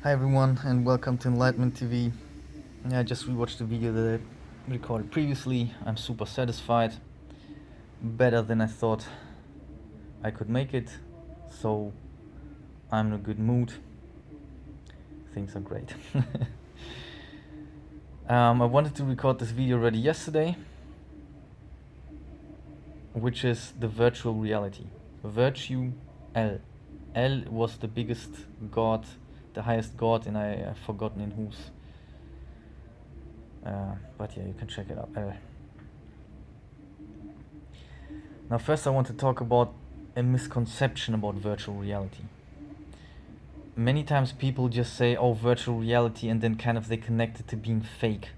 Hi everyone and welcome to Enlightenment TV. I just rewatched the video that I recorded previously. I'm super satisfied, better than I thought I could make it, so I'm in a good mood. Things are great. I wanted to record this video already yesterday, which is the virtual reality. Virtue L. L was the biggest god, the highest god, and I've forgotten in whose. But yeah, you can check it out. Now first I want to talk about a misconception about virtual reality. Many times people just say, oh, virtual reality, and then kind of they connect it to being fake.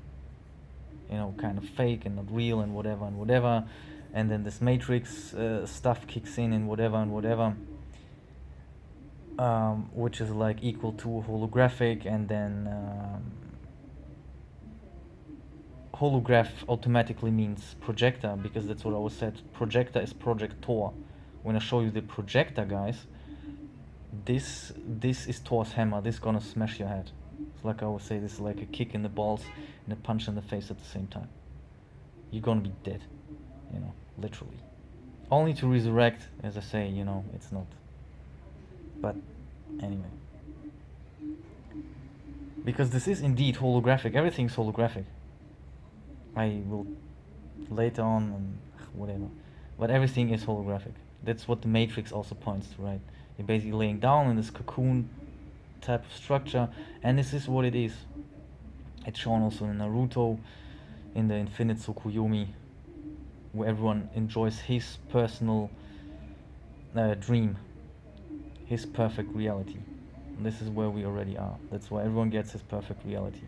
You know, kind of fake and not real and whatever and whatever. And then this Matrix stuff kicks in and whatever. Which is like equal to holographic, and then holograph automatically means projector, because that's what I always said. Projector is projector. When I show you the projector, guys, this is Thor's hammer. This is gonna smash your head. It's like I always say, this is like a kick in the balls and a punch in the face at the same time. You're gonna be dead, you know, literally. Only to resurrect, as I say, you know, it's not. But anyway. Because this is indeed holographic. Everything's holographic. I will later on and whatever. But everything is holographic. That's what the Matrix also points to, right? You're basically laying down in this cocoon type of structure, and this is what it is. It's shown also in Naruto, in the Infinite Tsukuyomi, where everyone enjoys his personal dream, his perfect reality. And this is where we already are. That's why everyone gets his perfect reality,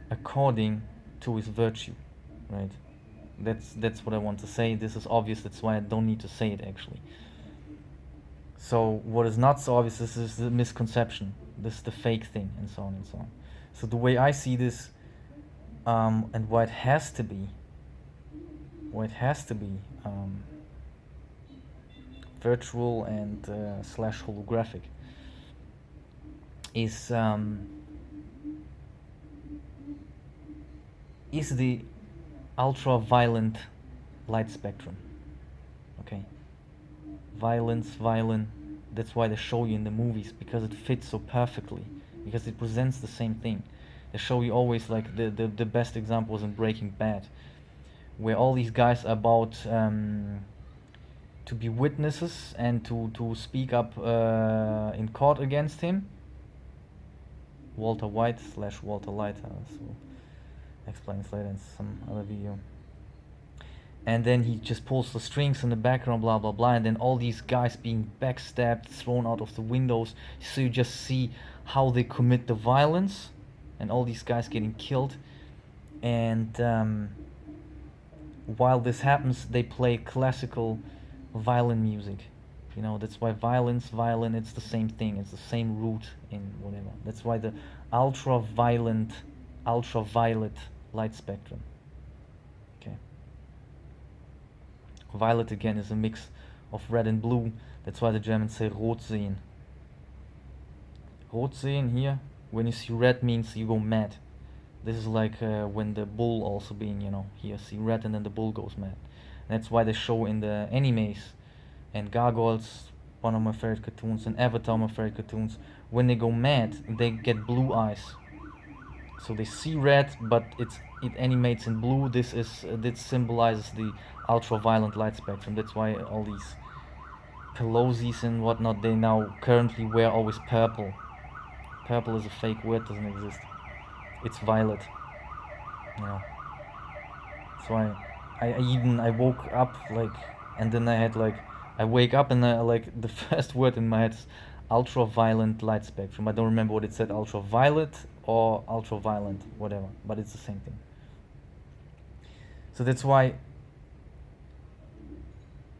according to his virtue, right? That's what I want to say. This is obvious, that's why I don't need to say it actually. So what is not so obvious, this is the misconception, this is the fake thing, and so on and so on. So the way I see this, and why it has to be virtual and slash holographic, is the ultraviolet light spectrum. Okay, violent, that's why they show you in the movies, because it fits so perfectly, because it presents the same thing. They show you always, like the best example was in Breaking Bad, where all these guys are about to be witnesses and to speak up in court against him. Walter White / Walter Light, so explains later in some other video. And then he just pulls the strings in the background, blah blah blah, and then all these guys being backstabbed, thrown out of the windows. So you just see how they commit the violence, and all these guys getting killed. And while this happens, they play classical violin music. You know, that's why violin, it's the same thing. It's the same root in whatever. That's why the ultraviolet light spectrum. Okay. Violet again is a mix of red and blue. That's why the Germans say rot sehen. Rot sehen here, when you see red, means you go mad. This is like when the bull also being, you know, here see red and then the bull goes mad. And that's why they show in the animes and Gargoyles, one of my favorite cartoons, and Avatar, my favorite cartoons, when they go mad, they get blue eyes. So they see red, but it animates in blue. This symbolizes the ultraviolet light spectrum. That's why all these Pelosi's and whatnot, they now currently wear always purple. Purple is a fake word, doesn't exist. It's violet. Yeah. So I woke up like, and then I had like, I wake up and like the first word in my head is ultraviolet light spectrum. I don't remember what it said, ultraviolet or ultraviolet, whatever, but it's the same thing. So that's why,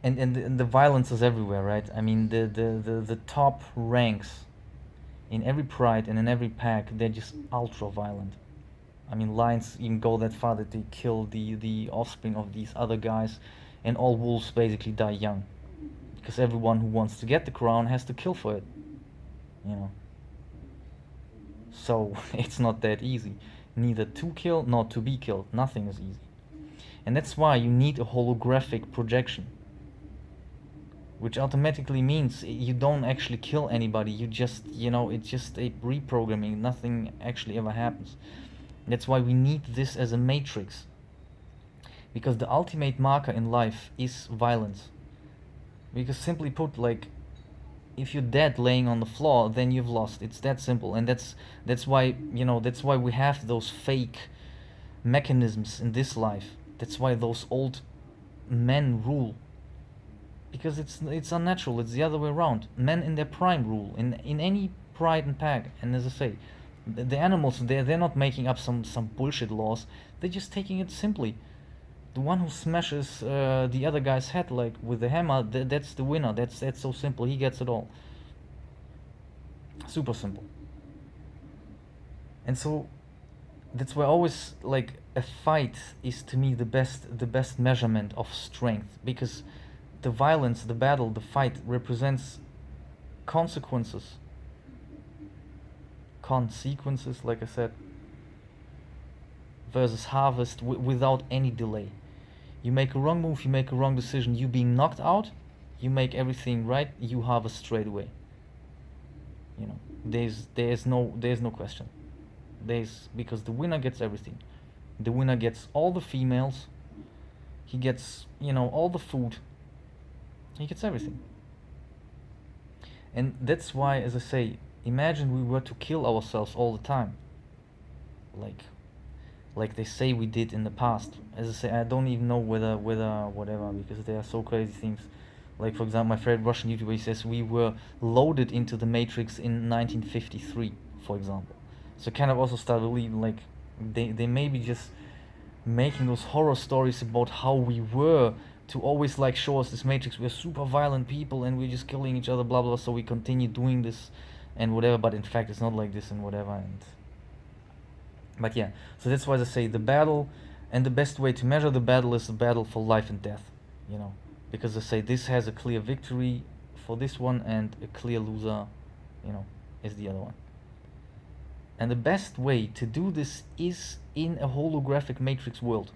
and the violence is everywhere, right? I mean, the top ranks in every pride and in every pack, they're just ultra violent. I mean, lions even go that far that they kill the offspring of these other guys, and all wolves basically die young, because everyone who wants to get the crown has to kill for it, you know. So it's not that easy. Neither to kill nor to be killed. Nothing is easy. And that's why you need a holographic projection, which automatically means you don't actually kill anybody. You just, it's just a reprogramming. Nothing actually ever happens. That's why we need this as a matrix. Because the ultimate marker in life is violence. Because simply put, like, if you're dead laying on the floor, then you've lost. It's that simple. And that's why, that's why we have those fake mechanisms in this life. That's why those old men rule. Because it's unnatural. It's the other way around. Men in their prime rule in any pride and pack. And as I say, the animals, they're not making up some bullshit laws. They're just taking it simply. The one who smashes the other guy's head like with the hammer, that's the winner. That's so simple. He gets it all. Super simple. And so that's why always, like, a fight is to me the best measurement of strength, because the violence, the battle, the fight represents consequences, like I said, versus harvest without any delay. You make a wrong move, you make a wrong decision, you being knocked out, you make everything right, you harvest straight away. There's no question. Because the winner gets everything. The winner gets all the females. He gets, all the food. He gets everything. And that's why, as I say, imagine we were to kill ourselves all the time. Like they say we did in the past. As I say, I don't even know whether whatever, because there are so crazy things. Like, for example, my favorite Russian YouTuber, he says we were loaded into the Matrix in 1953, for example. So kind of also start believing, like, they may be just making those horror stories about how we were, to always, like, show us this Matrix. We're super violent people and we're just killing each other, blah blah, so we continue doing this and whatever, but in fact it's not like this and whatever. But yeah, so that's why I say the battle, and the best way to measure the battle is the battle for life and death, because I say this has a clear victory for this one and a clear loser, is the other one. And the best way to do this is in a holographic matrix world.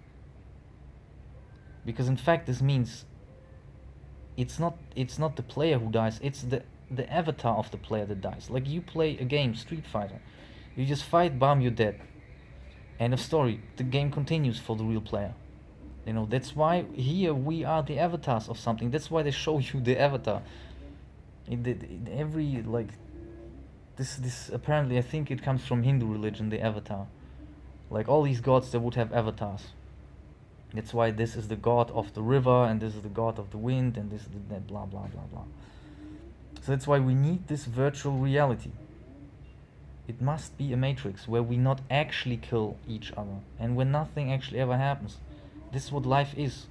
Because in fact this means it's not the player who dies, it's the avatar of the player that dies. Like, you play a game, Street Fighter, you just fight, bam, you're dead. End of story. The game continues for the real player. That's why here we are the avatars of something. That's why they show you the avatar. In every, like, this apparently, I think it comes from Hindu religion, the avatar. Like, all these gods, they would have avatars. That's why this is the god of the river, and this is the god of the wind, and this is the blah blah blah blah. So that's why we need this virtual reality. It must be a matrix where we not actually kill each other, and where nothing actually ever happens. This is what life is.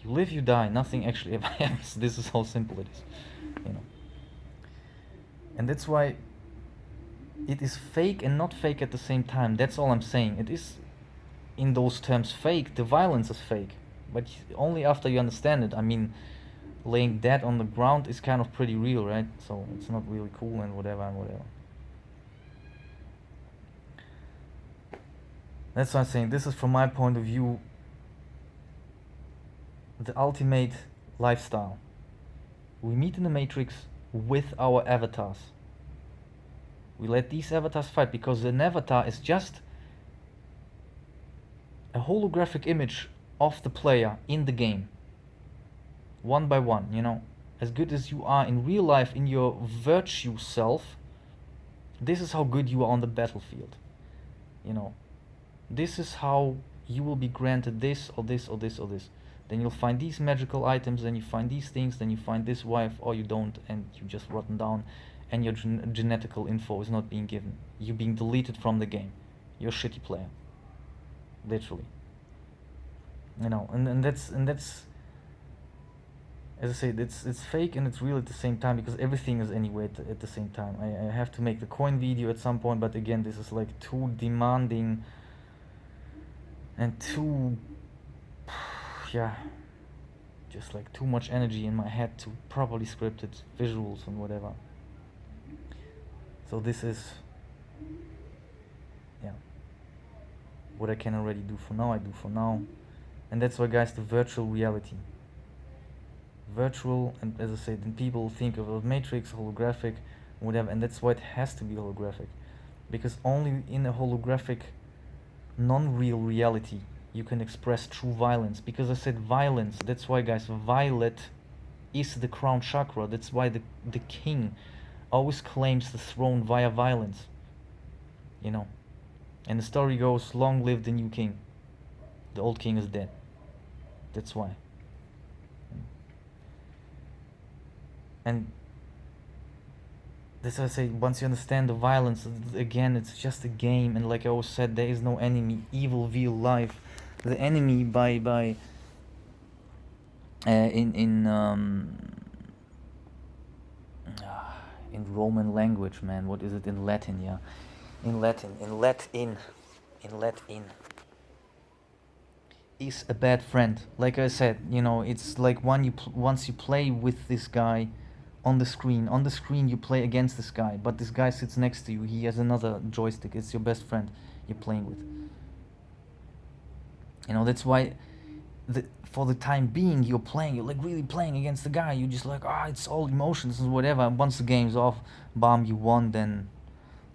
You live, you die, nothing actually ever happens. This is how simple it is. And that's why it is fake and not fake at the same time. That's all I'm saying. It is, in those terms, fake. The violence is fake, but only after you understand it. I mean, laying dead on the ground is kind of pretty real, right? So it's not really cool and whatever and whatever. That's why I'm saying this is, from my point of view, the ultimate lifestyle. We meet in the Matrix with our avatars. We let these avatars fight, because an avatar is just a holographic image of the player in the game. One by one, As good as you are in real life, in your virtue self, this is how good you are on the battlefield. This is how you will be granted this or this or this or this. Then you'll find these magical items, then you find these things, then you find this wife, or you don't, and you just rotten down, and your genetical info is not being given. You're being deleted from the game. You're a shitty player. Literally. And that's as I say, it's fake and it's real at the same time, because everything is anyway at the same time. I have to make the coin video at some point, but again, this is like too demanding and too, just like too much energy in my head to properly script it, visuals and whatever. So this is What I can already do for now, I do for now. And that's why, guys, the virtual reality. Virtual, and as I said, then people think of a matrix, holographic, whatever, and that's why it has to be holographic. Because only in a holographic, non-real reality you can express true violence. Because I said violence, that's why, guys, violet is the crown chakra. That's why the king always claims the throne via violence. You know. And the story goes, long live the new king. The old king is dead. That's why. And that's why I say, once you understand the violence, again, it's just a game. And like I always said, there is no enemy. Evil veal life. The enemy in Roman language, man. What is it in Latin? Yeah, in Latin, is a bad friend. Like I said, you know, it's like once you play with this guy on the screen you play against this guy, but this guy sits next to you, he has another joystick, it's your best friend you're playing with. You know, that's why for the time being you're like really playing against the guy, you're just like, it's all emotions and whatever. Once the game's off, bam, you won, then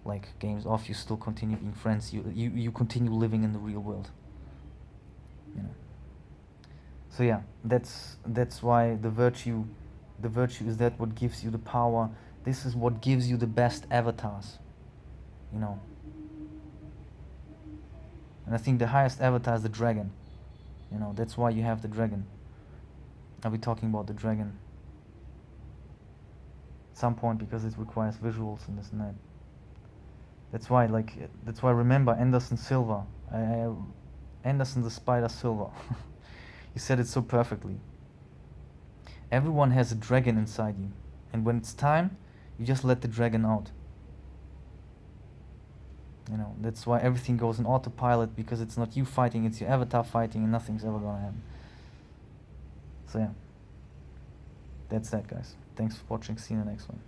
like game's off, you still continue being friends, you continue living in the real world. You know. So yeah, that's why the virtue is that what gives you the power. This is what gives you the best avatars. You know. And I think the highest avatar is the dragon. You know, that's why you have the dragon. I'll be talking about the dragon at some point, because it requires visuals and this and that. That's why remember Anderson Silva. Anderson the Spider Silva. He said it so perfectly. Everyone has a dragon inside you, and when it's time, you just let the dragon out. You know, that's why everything goes in autopilot, because it's not you fighting, it's your avatar fighting, and nothing's ever gonna happen. So yeah, that's that, guys. Thanks for watching. See you in the next one.